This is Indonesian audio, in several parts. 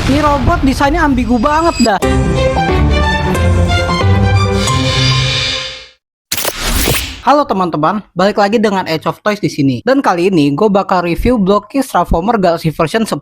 Ini robot desainnya ambigu banget dah. Halo teman-teman, balik lagi dengan Age of Toys di sini. Dan kali ini gue bakal review Blockist Transformers Galaxy version 10.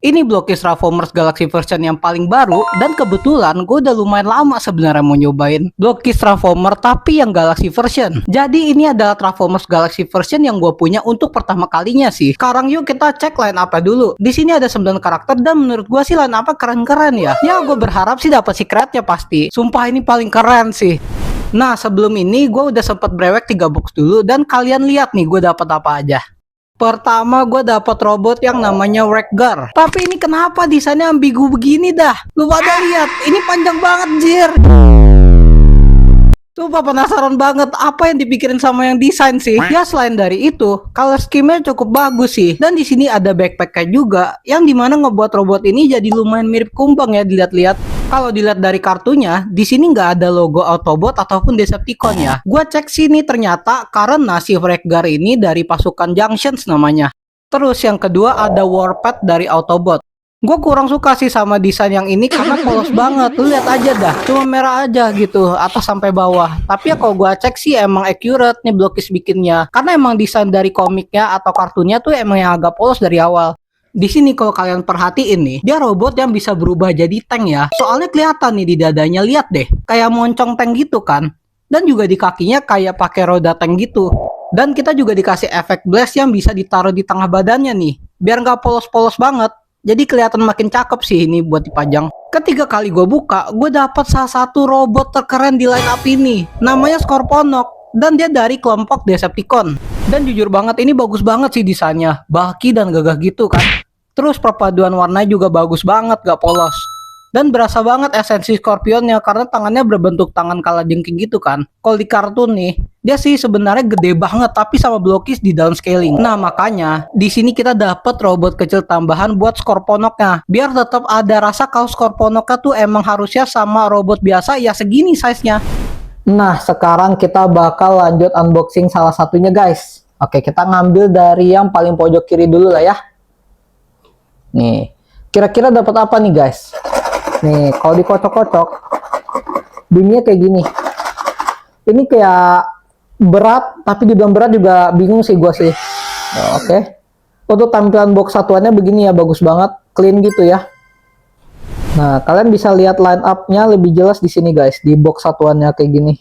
Ini Blockist Transformers Galaxy version yang paling baru, dan kebetulan gue udah lumayan lama sebenarnya mau nyobain Blockist Transformers tapi yang Galaxy version. Jadi ini adalah Transformers Galaxy version yang gue punya untuk pertama kalinya sih. Sekarang yuk kita cek line up-nya dulu. Di sini ada 9 karakter dan menurut gue sih line up-nya keren-keren ya. Ya gue berharap sih dapat secretnya pasti. Sumpah ini paling keren sih. Nah sebelum ini gue udah sempet brewek 3 box dulu dan kalian lihat nih gue dapat apa aja. Pertama gue dapat robot yang namanya Wreck-Gar. Tapi ini kenapa desainnya ambigu begini dah? Lu pada lihat, ini panjang banget jir. Coba penasaran banget apa yang dipikirin sama yang desain sih. Ya selain dari itu, color scheme-nya cukup bagus sih. Dan di sini ada backpack-nya juga yang dimana ngebuat robot ini jadi lumayan mirip kumbang ya dilihat-lihat. Kalau dilihat dari kartunya, di sini nggak ada logo Autobot ataupun Decepticon ya. Gua cek sini ternyata karena si Wreck-Gar ini dari pasukan Junctions namanya. Terus yang kedua ada Warpath dari Autobot. Gue kurang suka sih sama desain yang ini karena polos banget. Lu lihat aja dah, cuma merah aja gitu atas sampai bawah. Tapi ya kalau gue cek sih emang accurate nih Blockist bikinnya. Karena emang desain dari komiknya atau kartunnya tuh emang yang agak polos dari awal. Di sini kalau kalian perhatiin nih, dia robot yang bisa berubah jadi tank ya. Soalnya kelihatan nih di dadanya, lihat deh, kayak moncong tank gitu kan. Dan juga di kakinya kayak pakai roda tank gitu. Dan kita juga dikasih efek blast yang bisa ditaruh di tengah badannya nih, biar nggak polos-polos banget. Jadi kelihatan makin cakep sih ini buat dipajang. Ketiga kali gue buka, gue dapat salah satu robot terkeren di line up ini. Namanya Scorponok. Dan dia dari kelompok Decepticon. Dan jujur banget ini bagus banget sih desainnya. Bulky dan gagah gitu kan. Terus perpaduan warnanya juga bagus banget, gak polos. Dan berasa banget esensi Scorpionnya karena tangannya berbentuk tangan kalajengking gitu kan. Kalau di kartun nih, dia sih sebenarnya gede banget tapi sama Blockist di downscaling. Nah makanya di sini kita dapat robot kecil tambahan buat Scorponoknya. Biar tetap ada rasa kalau Scorponoknya tuh emang harusnya sama robot biasa ya segini size-nya. Nah sekarang kita bakal lanjut unboxing salah satunya guys. Oke kita ngambil dari yang paling pojok kiri dulu lah ya. Nih kira-kira dapat apa nih guys? Nih, kalau dikocok-kocok, bunyinya kayak gini. Ini kayak berat, tapi dibilang berat juga bingung sih gue sih. Oke. Untuk tampilan box satuannya begini ya, bagus banget, clean gitu ya. Nah, kalian bisa lihat line up-nya lebih jelas di sini guys, di box satuannya kayak gini.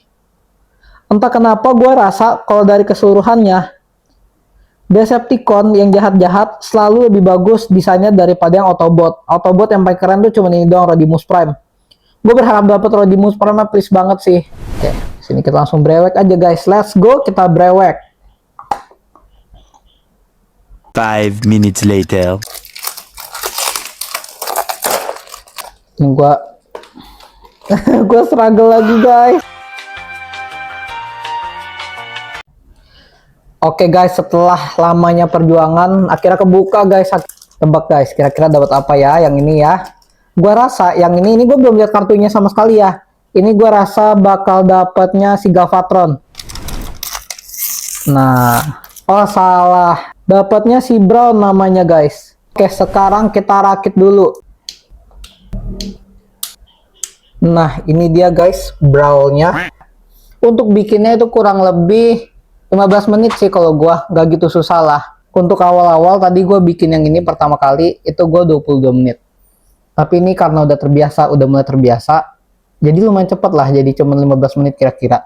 Entah kenapa gue rasa kalau dari keseluruhannya, Decepticon yang jahat-jahat selalu lebih bagus desainnya daripada yang Autobot. Autobot yang paling keren tuh cuma ini doang, Rodimus Prime. Gue berharap dapat Rodimus Prime, please banget sih. Oke, sini kita langsung brewek aja guys. Let's go, kita brewek. 5 minutes later. Ini gue struggle lagi guys. Oke guys, setelah lamanya perjuangan akhirnya kebuka guys. Tebak guys, kira-kira dapat apa ya yang ini ya. Gua rasa yang ini gue belum lihat kartunya sama sekali ya. Ini gue rasa bakal dapatnya si Galvatron. Nah, oh salah. Dapatnya si Brown namanya guys. Oke, sekarang kita rakit dulu. Nah, ini dia guys, Brown-nya. Untuk bikinnya itu kurang lebih 15 menit sih kalau gua, gak gitu susah lah. Untuk awal-awal tadi gua bikin yang ini pertama kali itu gua 22 menit. Tapi ini karena udah terbiasa, udah mulai terbiasa, jadi lumayan cepet lah, jadi cuma 15 menit kira-kira.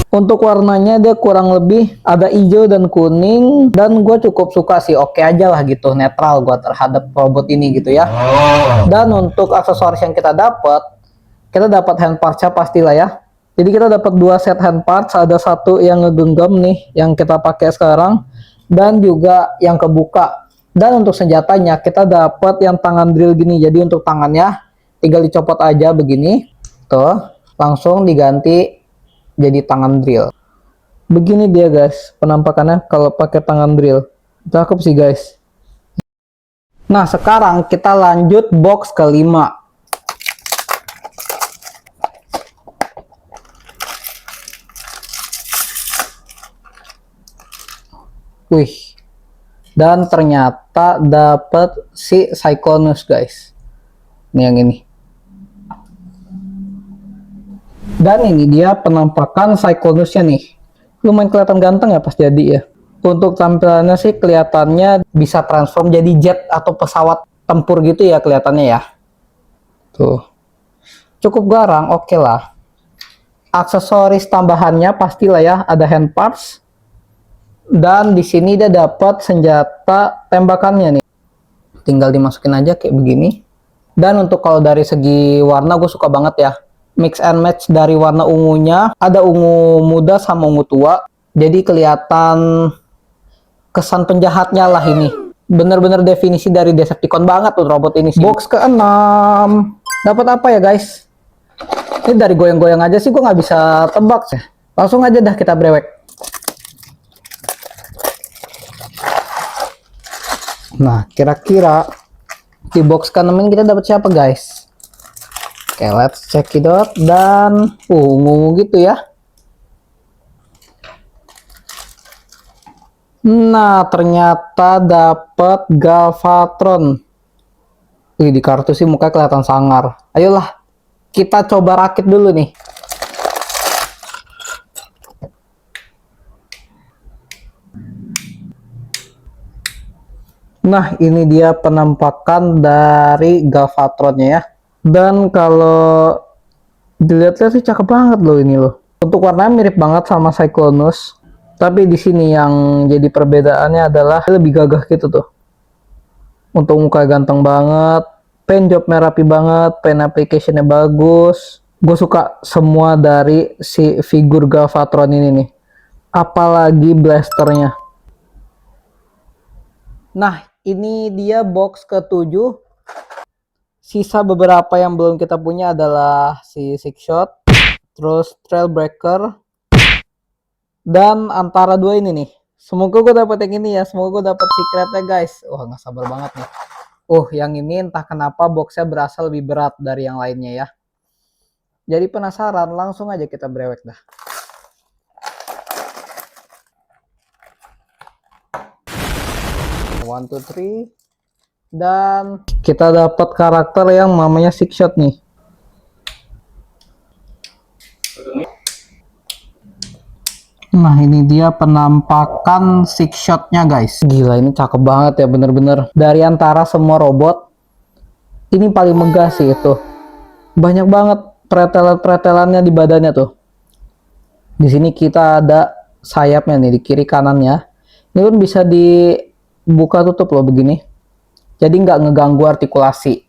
Untuk warnanya dia kurang lebih ada hijau dan kuning, dan gue cukup suka sih, oke aja lah gitu, netral gua terhadap robot ini gitu ya. Dan untuk aksesoris yang kita dapat hand parts-nya pastilah ya. Jadi kita dapat 2 set hand parts, ada satu yang ngegenggam nih yang kita pakai sekarang dan juga yang kebuka. Dan untuk senjatanya kita dapat yang tangan drill gini. Jadi untuk tangannya tinggal dicopot aja begini. Tuh, langsung diganti jadi tangan drill. Begini dia guys penampakannya kalau pakai tangan drill. Cakep sih guys. Nah, sekarang kita lanjut box kelima. Wih, dan ternyata ternyata dapat si Cyclonus guys. Ini yang ini. Dan ini dia penampakan Cyclonusnya nih. Lumayan kelihatan ganteng ya pas jadi ya. Untuk tampilannya sih kelihatannya bisa transform jadi jet atau pesawat tempur gitu ya kelihatannya ya. Tuh. Cukup garang, oke lah. Aksesoris tambahannya pastilah ya, ada hand parts. Dan di sini dia dapat senjata tembakannya nih. Tinggal dimasukin aja kayak begini. Dan untuk kalau dari segi warna gue suka banget ya. Mix and match dari warna ungunya, ada ungu muda sama ungu tua. Jadi kelihatan kesan penjahatnya lah ini. Bener-bener definisi dari Decepticon banget tuh robot ini sih. Box ke-6. Dapat apa ya guys? Ini dari goyang-goyang aja sih gue nggak bisa tebak sih. Langsung aja dah kita brewek. Nah, kira-kira di box ke-6 ini kita dapat siapa guys? Oke, let's check it out. Dan ungu gitu ya. Nah, ternyata dapat Galvatron. Wih, di kartu sih mukanya kelihatan sangar. Ayolah, kita coba rakit dulu nih. Nah, ini dia penampakan dari Galvatronnya ya. Dan kalau dilihat-lihat sih cakep banget loh ini loh. Untuk warnanya mirip banget sama Cyclonus. Tapi di sini yang jadi perbedaannya adalah lebih gagah gitu tuh. Untuk muka ganteng banget, paint jobnya rapi banget, paint application-nya bagus. Gue suka semua dari si figur Galvatron ini nih. Apalagi blasternya. Nah, ini dia box ke-7. Sisa beberapa yang belum kita punya adalah si Six Shot, terus Trailbreaker, dan antara dua ini nih. Semoga gue dapet yang ini ya. Semoga gue dapet secretnya guys. Wah, nggak sabar banget nih. Yang ini entah kenapa boxnya berasa lebih berat dari yang lainnya ya. Jadi penasaran, langsung aja kita brewek dah. One, two, three. Dan kita dapat karakter yang namanya Six Shot nih. Nah, ini dia penampakan Six Shot-nya guys. Gila, ini cakep banget ya, bener-bener. Dari antara semua robot, ini paling megah sih itu. Banyak banget pretelan-pretelannya di badannya tuh. Di sini kita ada sayapnya nih di kiri kanannya. Ini pun bisa dibuka tutup loh begini. Jadi nggak ngeganggu artikulasi.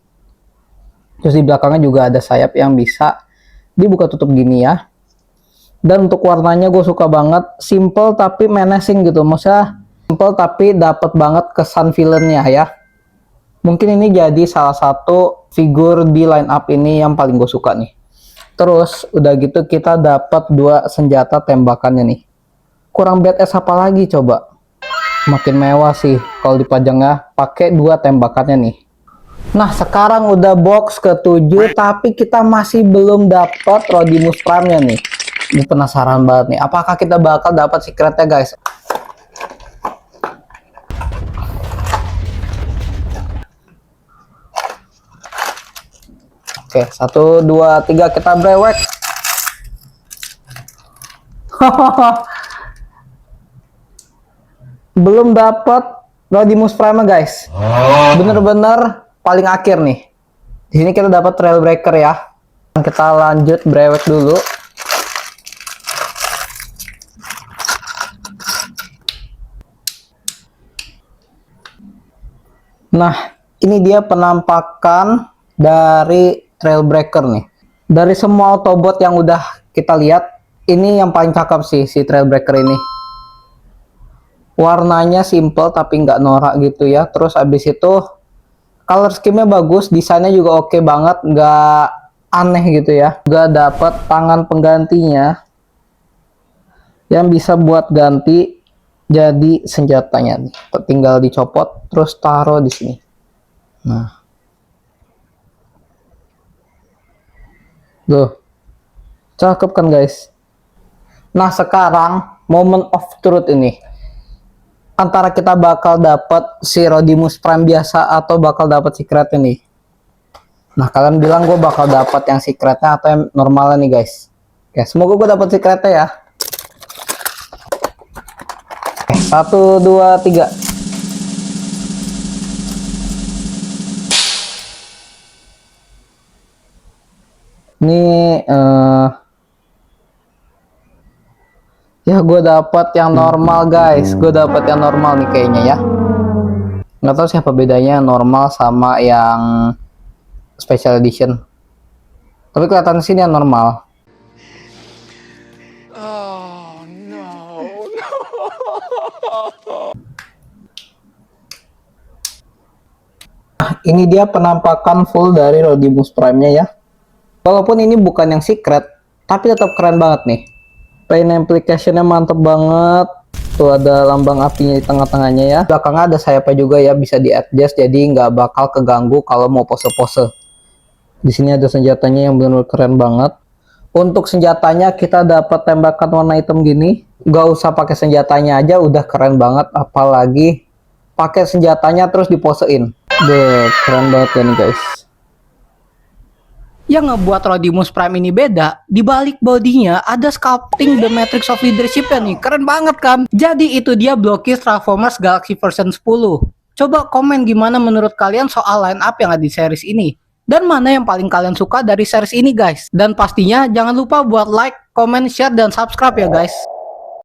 Terus di belakangnya juga ada sayap yang bisa dibuka tutup gini ya. Dan untuk warnanya gue suka banget, simple tapi menacing gitu. Maksudnya simple tapi dapat banget kesan villainnya ya. Mungkin ini jadi salah satu figur di line up ini yang paling gue suka nih. Terus udah gitu kita dapat dua senjata tembakannya nih. Kurang badass apa lagi coba? Makin mewah sih kalau dipajangnya pakai dua tembakannya nih. Nah, sekarang udah box ke-7 tapi kita masih belum dapat Rodimus Prime-nya nih. Gue penasaran banget nih, apakah kita bakal dapat secretnya guys? Oke, 1, 2, 3 kita brewek. Belum dapat Rodimus Prime guys. Bener-bener paling akhir nih. Di sini kita dapat Trailbreaker ya. Kita lanjut brewek dulu. Nah, ini dia penampakan dari Trailbreaker nih. Dari semua Autobot yang udah kita lihat, ini yang paling cakep sih si Trailbreaker ini. Warnanya simple tapi nggak norak gitu ya. Terus abis itu color scheme-nya bagus, desainnya juga oke banget, nggak aneh gitu ya. Juga dapat tangan penggantinya yang bisa buat ganti jadi senjatanya nih. Tinggal dicopot terus taruh di sini. Nah, tuh cakep kan guys. Nah, sekarang moment of truth ini. antara kita bakal dapat si Rodimus Prime biasa atau bakal dapat secretnya nih. Nah, kalian bilang gue bakal dapat yang secretnya atau yang normalnya nih guys. Oke, semoga gue dapat secretnya ya. 1, 2, 3. Ini ya gue dapat yang normal guys. Gue dapat yang normal nih kayaknya ya. Nggak tahu siapa bedanya normal sama yang special edition. Tapi kelihatan sini yang normal. Oh no. Ini dia penampakan full dari Rodimus Prime-nya ya. Walaupun ini bukan yang secret, tapi tetap keren banget nih. Paint application-nya mantep banget. Tuh ada lambang apinya di tengah-tengahnya ya. Belakangnya ada sayapnya juga ya, bisa di-adjust jadi nggak bakal keganggu kalau mau pose-pose. Di sini ada senjatanya yang benar-benar keren banget. Untuk senjatanya kita dapat tembakan warna hitam gini. Gak usah pakai senjatanya aja udah keren banget, apalagi pakai senjatanya terus diposein. Deh, keren banget ya nih guys. Yang ngebuat Rodimus Prime ini beda, di balik bodinya ada sculpting The Matrix of Leadership-nya nih, keren banget kan? Jadi itu dia Blockys Transformers Galaxy version 10. Coba komen gimana menurut kalian soal line up yang ada di series ini. Dan mana yang paling kalian suka dari series ini guys. Dan pastinya jangan lupa buat like, comment, share, dan subscribe ya guys.